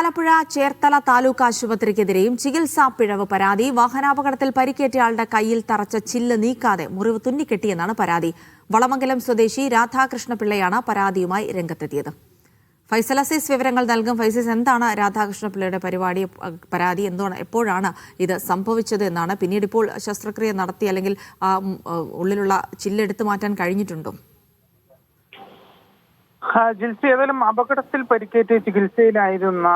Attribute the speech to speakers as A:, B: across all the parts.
A: ആലപ്പുഴ ചേർത്തല താലൂക്ക് ആശുപത്രിക്കെതിരെയും ചികിത്സാ പിഴവ് പരാതി. വാഹനാപകടത്തിൽ പരിക്കേറ്റയാളുടെ കയ്യിൽ തറച്ച ചില്ല് നീക്കാതെ മുറിവ് തുന്നിക്കെട്ടിയെന്നാണ് പരാതി. വളമംഗലം സ്വദേശി രാധാകൃഷ്ണപിള്ളയാണ് പരാതിയുമായി രംഗത്തെത്തിയത്. ഫൈസൽ അസീസ് വിവരങ്ങൾ നൽകും. ഫൈസൽ, എന്താണ് രാധാകൃഷ്ണപിള്ളയുടെ പരാതി എന്താണ്, എപ്പോഴാണ് ഇത് സംഭവിച്ചത് എന്നാണ്? പിന്നീട് ഇപ്പോൾ ശസ്ത്രക്രിയ നടത്തി അല്ലെങ്കിൽ ഉള്ളിലുള്ള ചില്ലെടുത്തു മാറ്റാൻ കഴിഞ്ഞിട്ടുണ്ടോ?
B: ജിൽസി, ഏതായാലും അപകടത്തിൽ പരിക്കേറ്റ് ചികിത്സയിലായിരുന്ന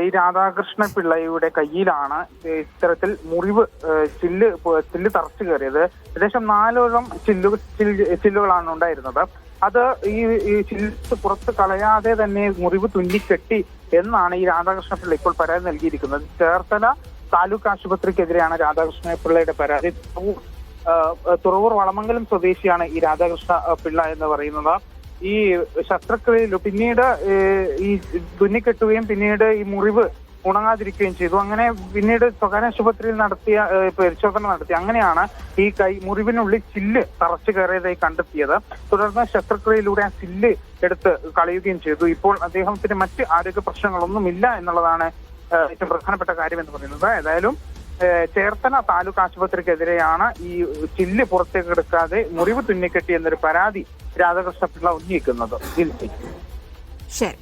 B: ഈ രാധാകൃഷ്ണ പിള്ളയുടെ കയ്യിലാണ് ഇത്തരത്തിൽ മുറിവ് ചില്ല് തറച്ചു കയറിയത്. ഏകദേശം 4ഓളം ചില്ലുകളാണ് ഉണ്ടായിരുന്നത്. അത് ഈ ചില്ല് പുറത്ത് കളയാതെ തന്നെ മുറിവ് തുന്നിക്കെട്ടി എന്നാണ് ഈ രാധാകൃഷ്ണ പിള്ള ഇപ്പോൾ പരാതി നൽകിയിരിക്കുന്നത്. ചേർത്തല താലൂക്ക് ആശുപത്രിക്കെതിരെയാണ് രാധാകൃഷ്ണ പിള്ളയുടെ പരാതി. തുറവൂർ വളമംഗലം സ്വദേശിയാണ് ഈ രാധാകൃഷ്ണ പിള്ള എന്ന് പറയുന്നത്. ഈ ശസ്ത്രക്രിയയിൽ പിന്നീട് ഈ തുന്നിക്കെട്ടുകയും പിന്നീട് ഈ മുറിവ് ഉണങ്ങാതിരിക്കുകയും ചെയ്തു. അങ്ങനെ പിന്നീട് സ്വകാര്യ ആശുപത്രിയിൽ നടത്തിയ പരിശോധന നടത്തി. അങ്ങനെയാണ് ഈ മുറിവിനുള്ളിൽ ചില്ല് തറച്ചു കയറിയതായി കണ്ടെത്തിയത്. തുടർന്ന് ശസ്ത്രക്രിയയിലൂടെ ആ ചില്ല് എടുത്ത് കളയുകയും ചെയ്തു. ഇപ്പോൾ അദ്ദേഹത്തിന് മറ്റ് ആരോഗ്യ പ്രശ്നങ്ങളൊന്നുമില്ല എന്നുള്ളതാണ് ഏറ്റവും പ്രധാനപ്പെട്ട കാര്യം എന്ന് പറയുന്നത്. ഏതായാലും ചേർത്തല താലൂക്ക് ആശുപത്രിക്കെതിരെയാണ് ഈ ചില്ല് പുറത്തേക്ക് എടുക്കാതെ മുറിവ് തുന്നിക്കെട്ടി എന്നൊരു പരാതി രാധാകൃഷ്ണപിള്ള ഉന്നയിക്കുന്നത്.
A: ശരി.